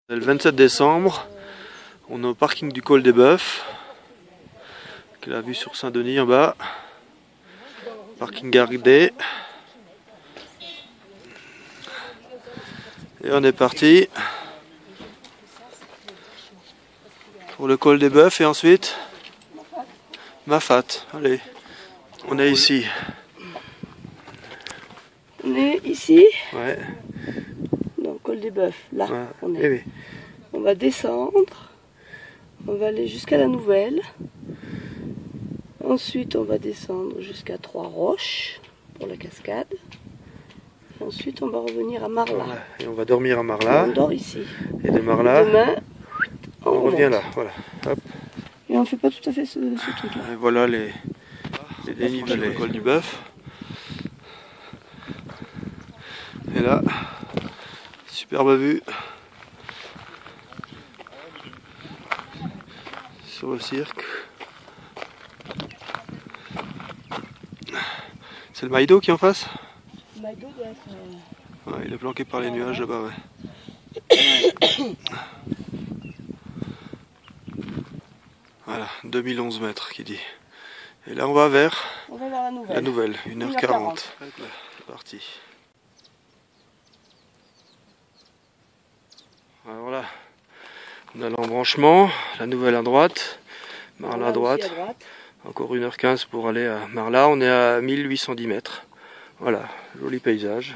C'est le 27 décembre, on est au parking du Col des Bœufs, qui est la vue sur Saint-Denis en bas, parking gardé. Et on est parti pour le Col des Bœufs et ensuite Mafat. Allez, on est ici. On est ici, Ouais. dans le Col des Bœufs. Là, Ouais. on est. Eh oui. On va descendre. On va aller jusqu'à la Nouvelle. Ensuite, on va descendre jusqu'à Trois-Roches pour la cascade. Et ensuite, on va revenir à Marla. Voilà. Et on va dormir à Marla. On dort ici. Et de Marla, Demain, on revient remonte. là. Voilà. Hop. Et on fait pas tout à fait ce truc-là. Et voilà les dénivelés du Col du Bœuf. Et là, superbe vue sur le cirque. C'est le Maïdo qui est en face? Maïdo doit être... Ouais, il est planqué par les nuages là-bas, ouais. Voilà, 2011 mètres qui dit. Et là on va vers On va vers la Nouvelle. la Nouvelle, 1h40. C'est parti. Alors là, on a l'embranchement, la Nouvelle à droite, Marla à droite. Encore 1h15 pour aller à Marla, on est à 1810 mètres. Voilà, joli paysage.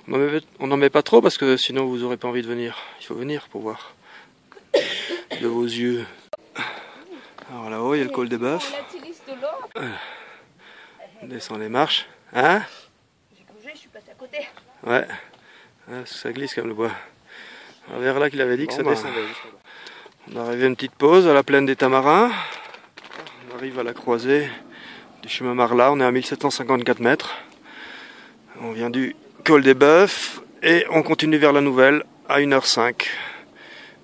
On n'en met pas trop parce que sinon vous n'aurez pas envie de venir. Il faut venir pour voir de vos yeux. Alors là-haut, il y a le Col des Bœufs. On descend les marches. Hein? J'ai bougé, je suis passé à côté. Ouais. Ah, ça glisse comme le bois. Alors, vers là qu'il avait dit que ça descendait. On arrive à une petite pause à la plaine des Tamarins. On arrive à la croisée du chemin Marla. On est à 1754 mètres. On vient du Col des Bœufs et on continue vers la Nouvelle à 1h05.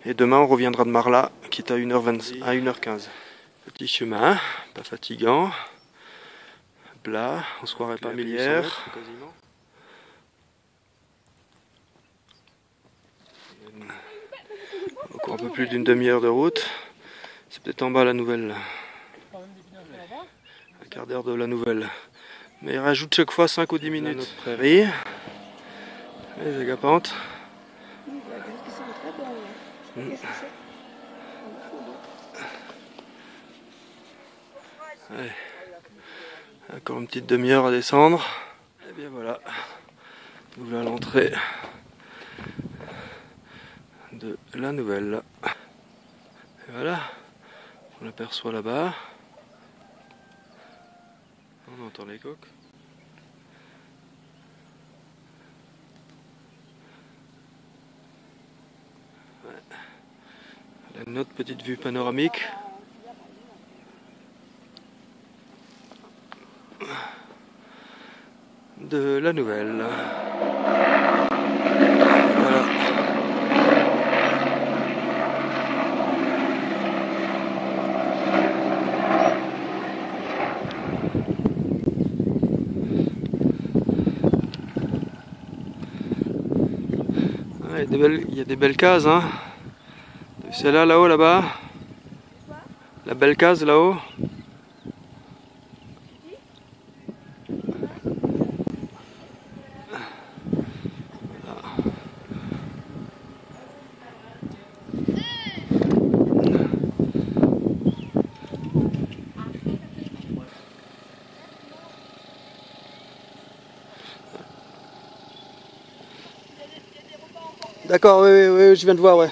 Et demain on reviendra de Marla qui est à 1h15. Petit chemin, pas fatigant. Plat, on se croirait pas Millière. Encore un peu plus d'une demi-heure de route. C'est peut-être en bas la Nouvelle. Là. Un quart d'heure de la Nouvelle. Mais il rajoute chaque fois 5 ou 10 minutes. Notre prairie. Les agapanthes. Ouais. Encore une petite demi-heure à descendre. Et bien voilà. Nous voilà à l'entrée de la Nouvelle. Et voilà. On l'aperçoit là-bas. On entend les coqs. Ouais. Là, une autre petite vue panoramique. De la Nouvelle. Voilà. Ouais, il y a des belles cases, hein. C'est là-haut, là-bas. La belle case là-haut. D'accord, oui, je viens de voir, ouais.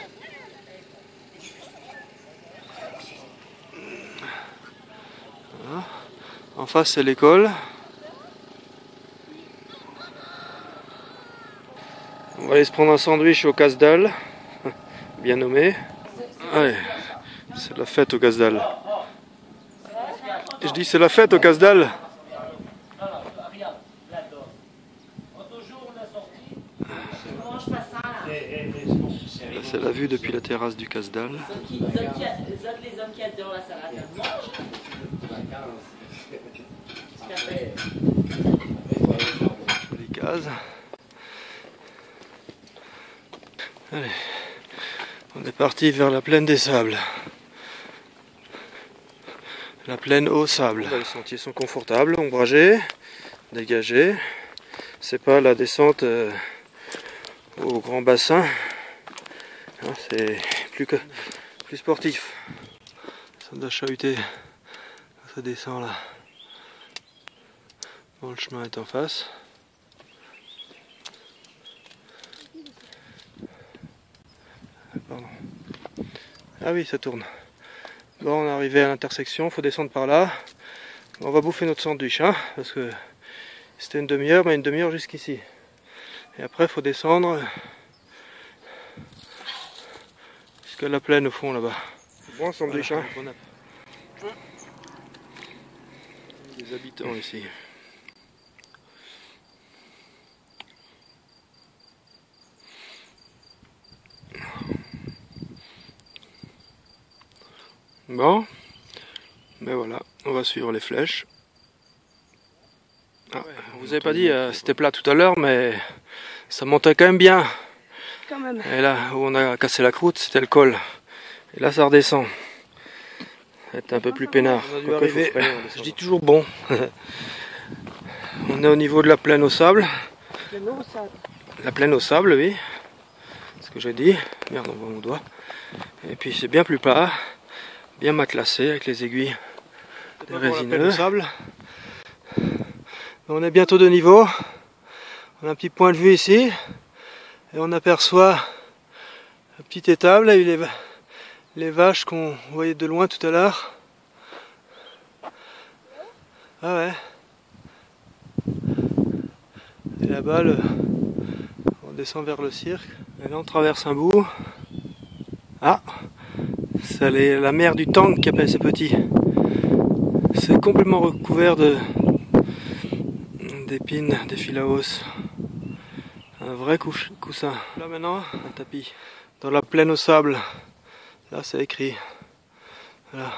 Voilà. En face, c'est l'école. On va aller se prendre un sandwich au casse-dalle, bien nommé. Ouais, c'est la fête au casse-dalle. Je dis, c'est la fête au casse-dalle. C'est la vue depuis la terrasse du casse-dalle. Les hommes qui adorent la salade mangent. Les cases. Allez, on est parti vers la plaine des sables. La plaine au sable. Les sentiers sont confortables, ombragés, dégagés. C'est pas la descente au grand bassin. C'est plus sportif. Ça doit chahuter. Ça descend là. Bon, le chemin est en face. Pardon. Ah oui, ça tourne. Bon, on est arrivé à l'intersection, il faut descendre par là. On va bouffer notre sandwich, hein, parce que c'était une demi-heure, mais une demi-heure jusqu'ici. Et après, il faut descendre jusqu'à la plaine au fond là-bas. Bon, un sandwich, voilà, hein. Des habitants ici. Bon, mais voilà, on va suivre les flèches. Ah, on vous avait pas dit, c'était plat tout à l'heure, mais ça montait quand même bien. Quand même. Et là où on a cassé la croûte, c'était le col. Et là, ça redescend. C'est un peu plus peinard. On a dû arriver. Je dis toujours bon. On est au niveau de la plaine au sable. La plaine au sable, oui. C'est ce que j'ai dit. Merde, on voit mon doigt. Et puis c'est bien plus plat. Bien matelassé avec les aiguilles résineux. On est bientôt de niveau. On a un petit point de vue ici. Et on aperçoit un petit étable. Là, il y a eu les vaches qu'on voyait de loin tout à l'heure. Ah ouais. Et là-bas, on descend vers le cirque. Et là, on traverse un bout. Ah, c'est la mer du Tang qui appelle ces petits. C'est complètement recouvert d'épines, des phylaos. Un vrai coussin. Là maintenant, un tapis. Dans la plaine au sable. Là, c'est écrit. Voilà.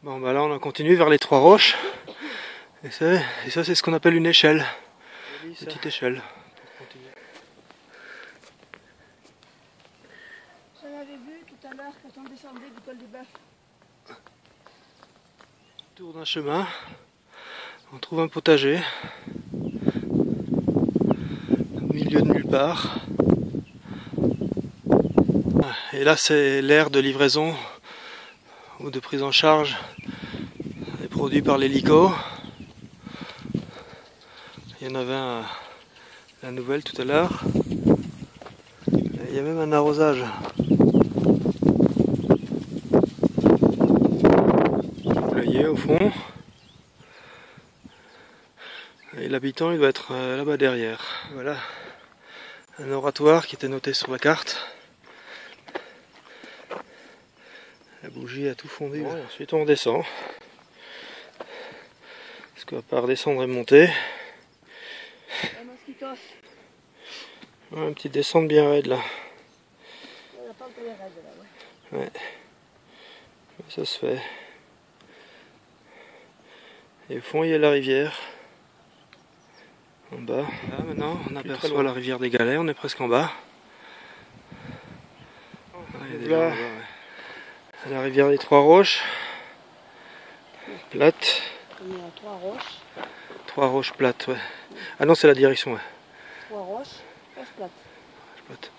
Bon, bah là, on continue vers les trois roches. Et ça, c'est ce qu'on appelle une échelle. Petite échelle. J'en avais vu tout à l'heure quand on descendait du col du Bœuf. Autour d'un chemin, on trouve un potager. Au milieu de nulle part. Et là, c'est l'aire de livraison ou de prise en charge des produits par l'hélico. Il y en avait un à la nouvelle tout à l'heure. Il y a même un arrosage. Poulailler au fond. Et l'habitant, il doit être là-bas derrière. Voilà. Un oratoire qui était noté sur la carte. La bougie a tout fondu. Bon, ensuite on descend. Parce qu'à part descendre et monter. Ouais, une petite descente bien raide là. Ouais. Ça se fait. Et au fond il y a la rivière. En bas. Là maintenant on aperçoit la rivière des Galets, on est presque en bas. Là, la rivière des Trois Roches. Plate. On est à Trois Roches. Trois Roches plates, ouais. Ah non, c'est la direction, ouais. Trois Roches, plate.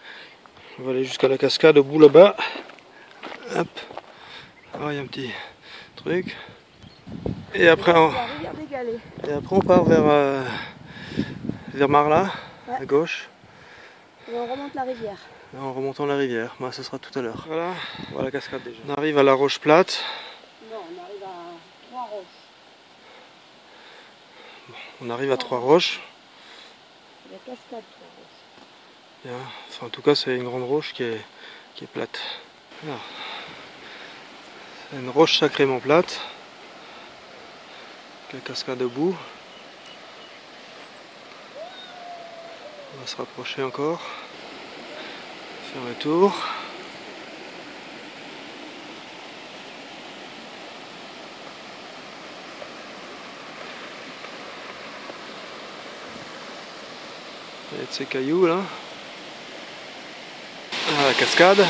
On va aller jusqu'à la cascade au bout là-bas. Hop. Ah, il y a un petit truc. Et après on part vers Marla, ouais. À gauche. Et on remonte la rivière. Et en remontant la rivière, bah, ce sera tout à l'heure. Voilà, on voit la cascade déjà. On arrive à la Roche plate. Non, on arrive à Trois Roches. Bon, on arrive à Trois Roches. La cascade Trois Roches. Bien. Enfin, en tout cas, c'est une grande roche qui est plate. Alors, c'est une roche sacrément plate. Avec la cascade au bout. On va se rapprocher encore. Faire le tour. Il y a de ces cailloux là. à la cascade.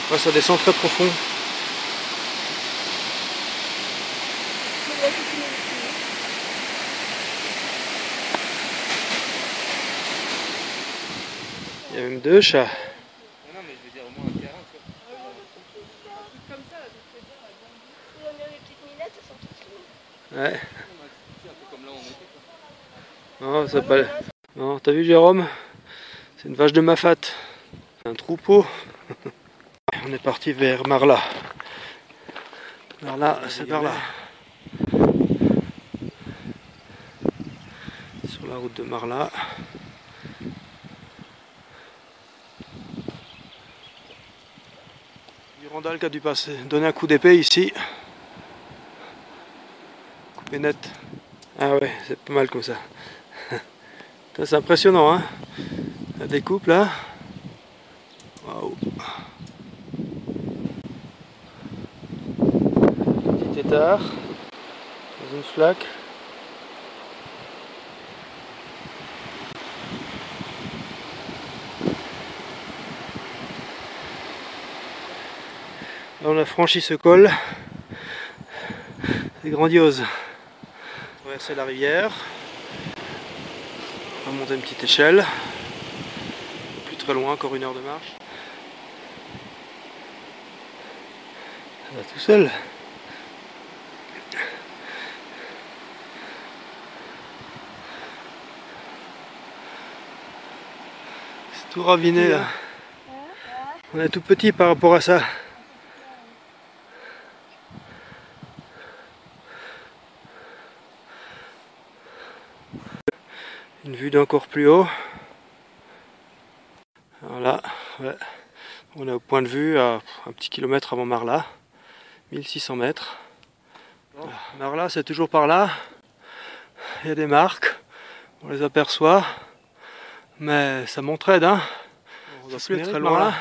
Après ça descend très profond. Il y a même 2 chats. Non, mais je veux dire au moins un terrain, tu vois. Un truc comme ça, on dirait les petites minettes, elles sont toutes finies. Ouais. C'est un peu comme là où on était, quoi. Non, ça pas... Non, t'as vu Jérôme? C'est une vache de Mafat. Un troupeau. On est parti vers Marla. Marla, c'est par là. Sur la route de Marla. Durandal qui a dû passer, donner un coup d'épée ici. Coupé net. Ah ouais, c'est pas mal comme ça. C'est impressionnant, hein? La découpe là. Waouh. Petit étard. Dans une flaque. Là, on a franchi ce col. C'est grandiose. Traverser la rivière. On va monter une petite échelle. Plus très loin, encore 1 heure de marche. Ça va tout seul. C'est tout raviné là. On est tout petit par rapport à ça. Une vue d'encore plus haut. Alors là, ouais, on est au point de vue à un petit kilomètre avant Marla, 1600 mètres. Voilà. Marla, c'est toujours par là. Il y a des marques, on les aperçoit, mais ça m'entraide, hein. On doit plus être très loin là.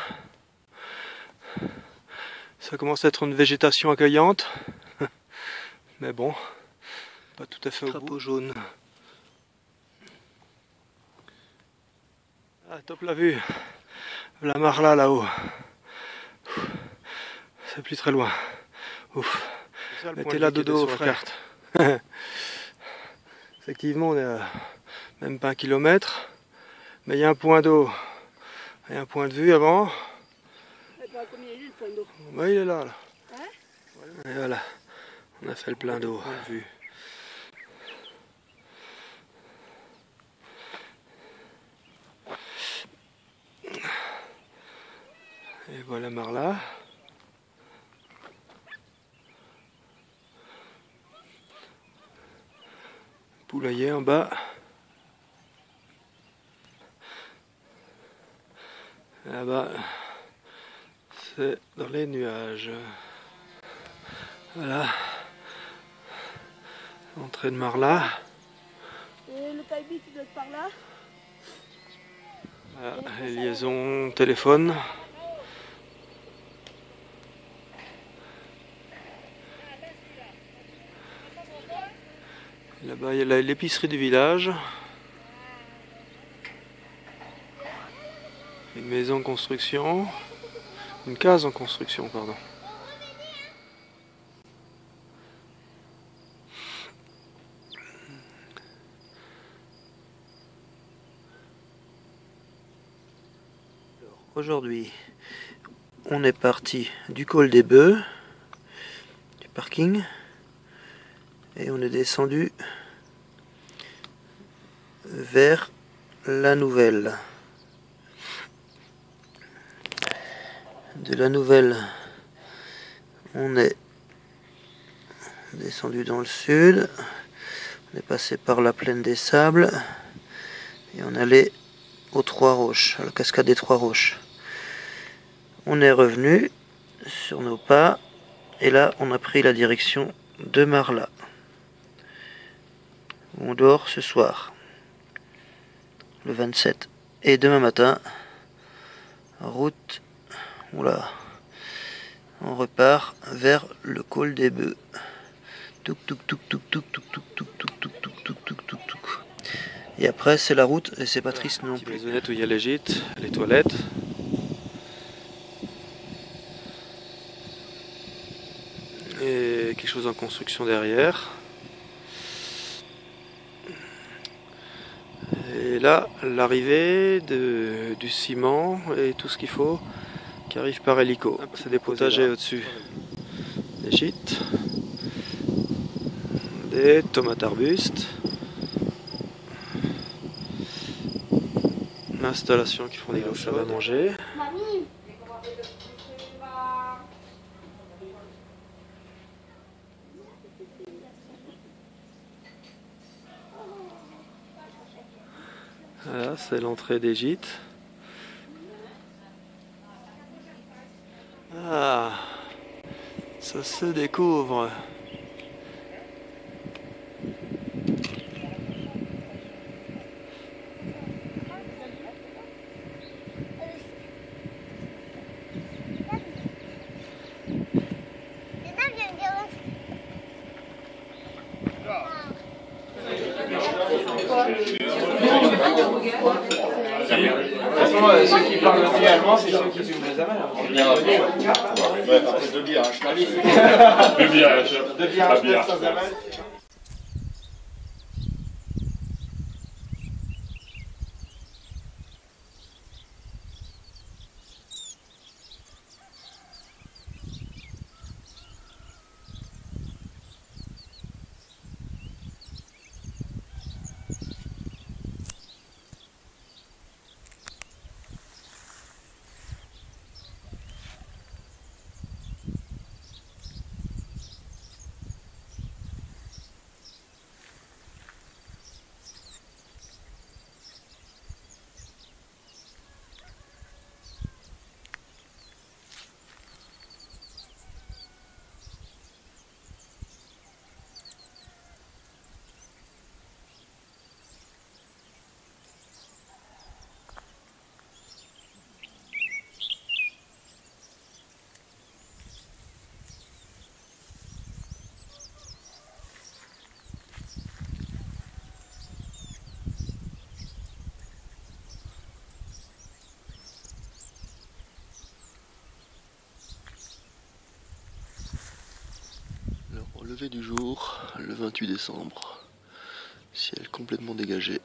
Ça commence à être une végétation accueillante, mais bon, pas tout à fait au bout. Jaune. Ah, top la vue, la Marla là-haut. C'est plus très loin. Ouf. Mettez là de dos, frère. Effectivement, on est à même pas 1 kilomètre, mais il y a un point d'eau et un point de vue avant. Combien il est le point d'eau? Ouais, il est là. Hein? Et voilà, on a fait le plein d'eau. Et voilà Marla. Poulailler en bas. Là-bas, c'est dans les nuages. Voilà. Entrée de Marla. Et le taille-bit, il doit être par là. Voilà, les liaisons téléphone. Là-bas, il y a l'épicerie du village. Une maison en construction. Une case en construction, pardon. Aujourd'hui, on est parti du col des Bœufs, du parking, et on est descendu vers la Nouvelle. De la Nouvelle, on est descendu dans le sud, on est passé par la plaine des Sables, et on allait aux Trois Roches, à la cascade des Trois Roches. On est revenu sur nos pas, et là on a pris la direction de Marla. On dort ce soir, le 27, et demain matin, route, oula, on repart vers le col des Bœufs. Touk touk touk touk touk touk touk touk touk touk touk touk touk touk. Et après c'est la route et c'est pas triste non plus. Maisonnette où il y a les gîtes, les toilettes. Et quelque chose en construction derrière. Et là, l'arrivée du ciment et tout ce qu'il faut qui arrive par hélico. C'est des potagers au-dessus. Des gîtes. Des tomates arbustes. L'installation qui fournit l'eau chaude à manger. Voilà, c'est l'entrée des gîtes. Ah, ça se découvre. Ceux qui parlent aussi allemand, c'est ceux qui ouvrent les amènes. Deux bières, Deux bières sans amène. Au lever du jour, le 28 décembre, ciel complètement dégagé.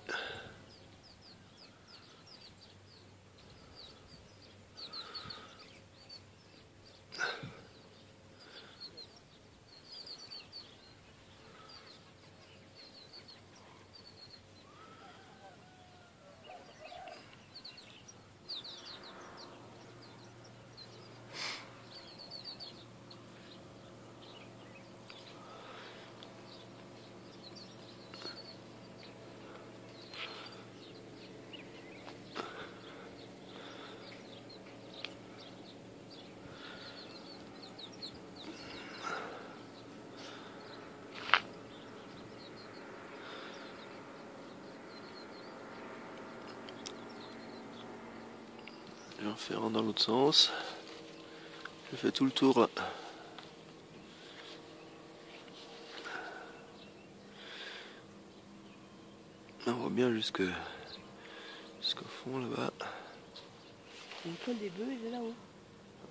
Je vais en faire un dans l'autre sens. Je fais tout le tour là. On voit bien jusqu'au fond là-bas. Le col des bœufs, il est là-haut.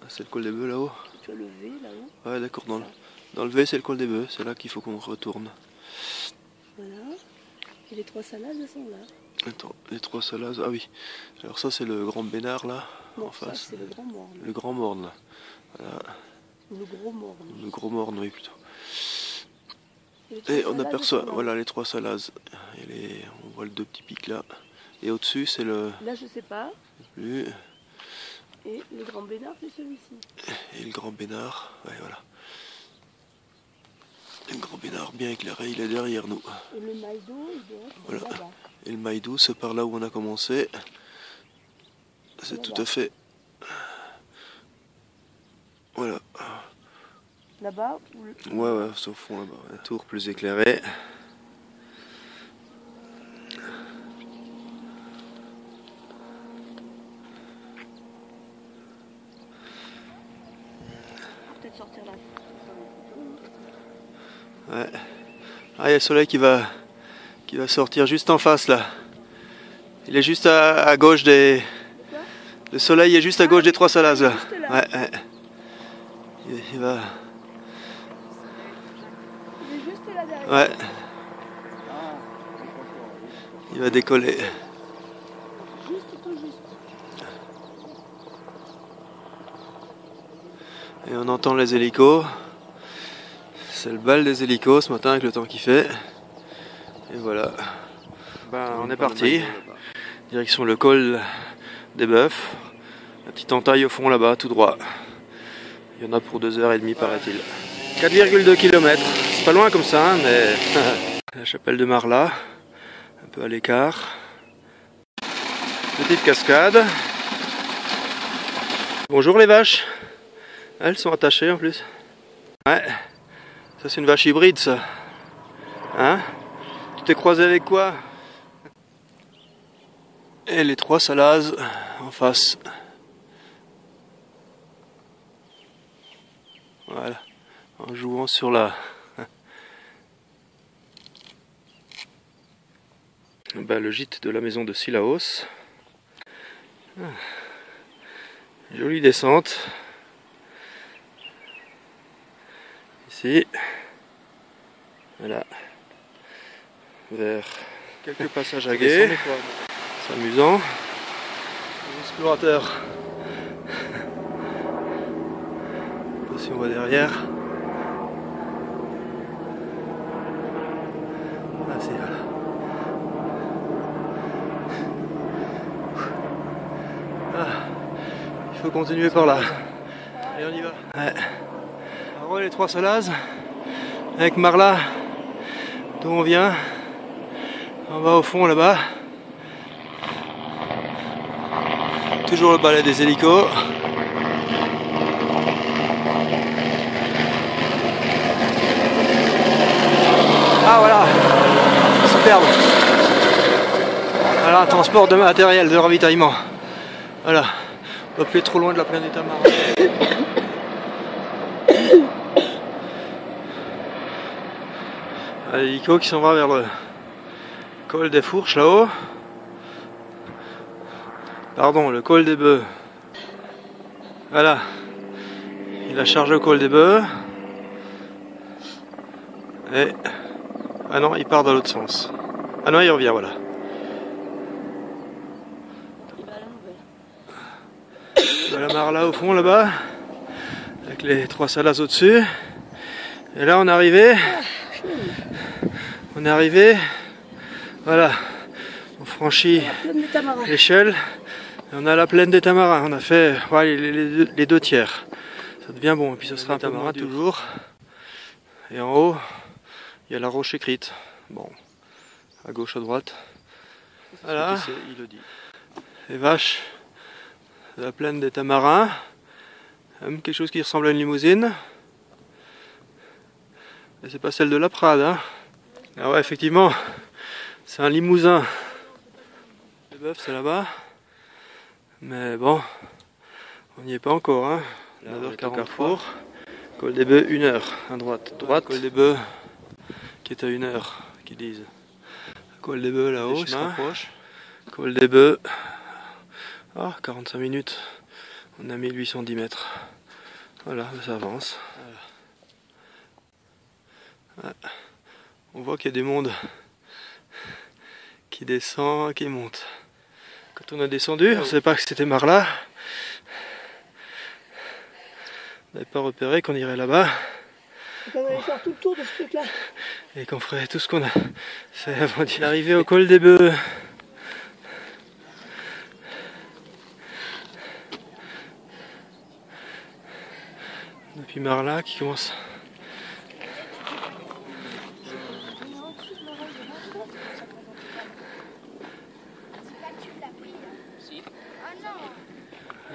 Ah, c'est le col des bœufs là-haut? Tu as le V là-haut? Ouais, d'accord. Dans le V, c'est le col des bœufs. C'est là qu'il faut qu'on retourne. Voilà. Et les trois salades, elles sont là. Attends, les trois salades. Ah oui. Alors ça, c'est le grand Bénard là, non, en face. Ça, c'est le grand morne. Le grand morne là. Voilà. Le gros morne. Le gros morne, oui, plutôt. Et on aperçoit, voilà, les trois salades. On voit les deux petits pics là. Et au-dessus, c'est le... Là, je sais pas. Plus. Et le grand Bénard, c'est celui-ci. Et le grand Bénard, ouais, voilà. Le grand Bénard bien éclairé, il est derrière nous. Et le Maïdo, il doit être voilà. là-bas. Et le Maïdo, c'est par là où on a commencé. C'est tout à fait... Voilà. Là-bas Ouais, c'est au fond là-bas. La tour plus éclairée. Peut-être sortir là. Ouais. Ah, il y a le soleil qui va sortir juste en face là. Il est juste à gauche des... Le soleil est juste à gauge des Trois Salazes là. Ouais, ouais. Il va... Il est juste là derrière. Ouais. Il va décoller. Juste tout juste. Et on entend les hélicos. C'est le bal des hélicos ce matin avec le temps qu'il fait. Et voilà. Ben, on est parti. Direction le col des Bœufs. La petite entaille au fond là-bas, tout droit. Il y en a pour 2h30 paraît-il. 4,2 km. C'est pas loin comme ça, hein, mais la chapelle de Marla, un peu à l'écart. Petite cascade. Bonjour les vaches. Elles sont attachées en plus. Ouais. Ça c'est une vache hybride ça. Hein? Tu t'es croisé avec quoi? Et les Trois Salazes en face. Voilà. En jouant sur la... Ben, le gîte de la maison de Sillaos. Jolie descente. Ici. Voilà. Vers quelques passages à guet. C'est amusant. Les explorateurs. Je sais pas si on voit derrière. Ah, c'est là. Ah, il faut continuer par là. Allez, on y va. Ouais. Alors, les Trois Salazes avec Marla, d'où on vient. On va au fond là-bas. Toujours le balai des hélicos. Ah voilà, superbe. Voilà, transport de matériel de ravitaillement. Voilà, on va plus être trop loin de la plaine des Tamarins. L'hélico qui s'en va vers le col des Fourches là-haut. Pardon, le col des Bœufs. Voilà. Il a chargé au col des Bœufs. Et... Ah non, il part dans l'autre sens. Ah non, il revient, voilà. Il va à la Marla au fond là-bas. Avec les Trois Salazes au-dessus. Et là, on est arrivé. On est arrivé. Voilà. On franchit l'échelle. On a la plaine des Tamarins, on a fait ouais, les 2 tiers. Ça devient bon, et puis ce sera un Tamarin toujours. Et en haut, il y a la roche écrite. Bon, à gauche, à droite. Voilà, il le dit. Les vaches de la plaine des Tamarins. Même quelque chose qui ressemble à une limousine. Et c'est pas celle de la Prade. Hein. Ah ouais, effectivement, c'est un limousin. Les bœufs, c'est là-bas. Mais bon, on n'y est pas encore, hein. 9h40 Carrefour. Col des Bœufs, 1h à droite. Droite, Col des Bœufs qui est à 1h, qui disent. Col des Bœufs là-haut, il se rapproche. Col des Bœufs, 45 minutes. On a 1810 mètres. Voilà, ça avance. Voilà. On voit qu'il y a du monde qui descend, qui monte. Quand on a descendu, on ne savait pas que c'était Marla. On n'avait pas repéré qu'on irait là-bas. Et qu'on allait faire tout le tour de ce truc-là. Et qu'on ferait tout ce qu'on a fait avant d'y arriver au col des Bœufs. Depuis Marla qui commence.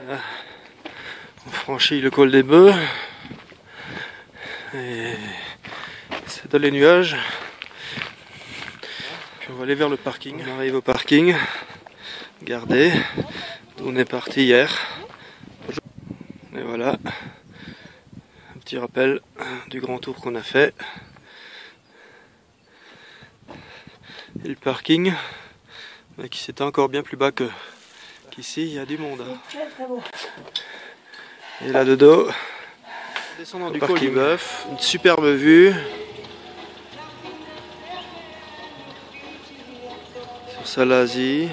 Voilà. On franchit le col des Bœufs et c'est dans les nuages. Puis on va aller vers le parking. On arrive au parking, gardé, d'où on est parti hier. Et voilà, un petit rappel du grand tour qu'on a fait. Et le parking, Mais qui c'était encore bien plus bas qu'ici, il y a du monde. Hein. Très très beau. Et là de dos, descendant du col du Bœuf, une superbe vue sur Salazie.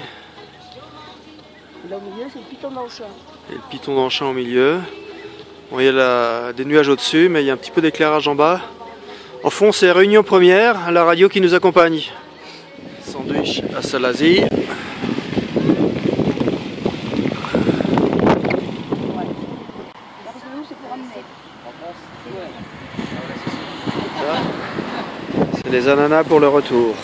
Là au milieu, c'est le piton d'Anchin. Et le piton d'Anchin au milieu. Bon, il y a des nuages au-dessus, mais il y a un petit peu d'éclairage en bas. En fond, c'est Réunion Première, la radio qui nous accompagne. Sandwich à Salazie. C'est les ananas pour le retour.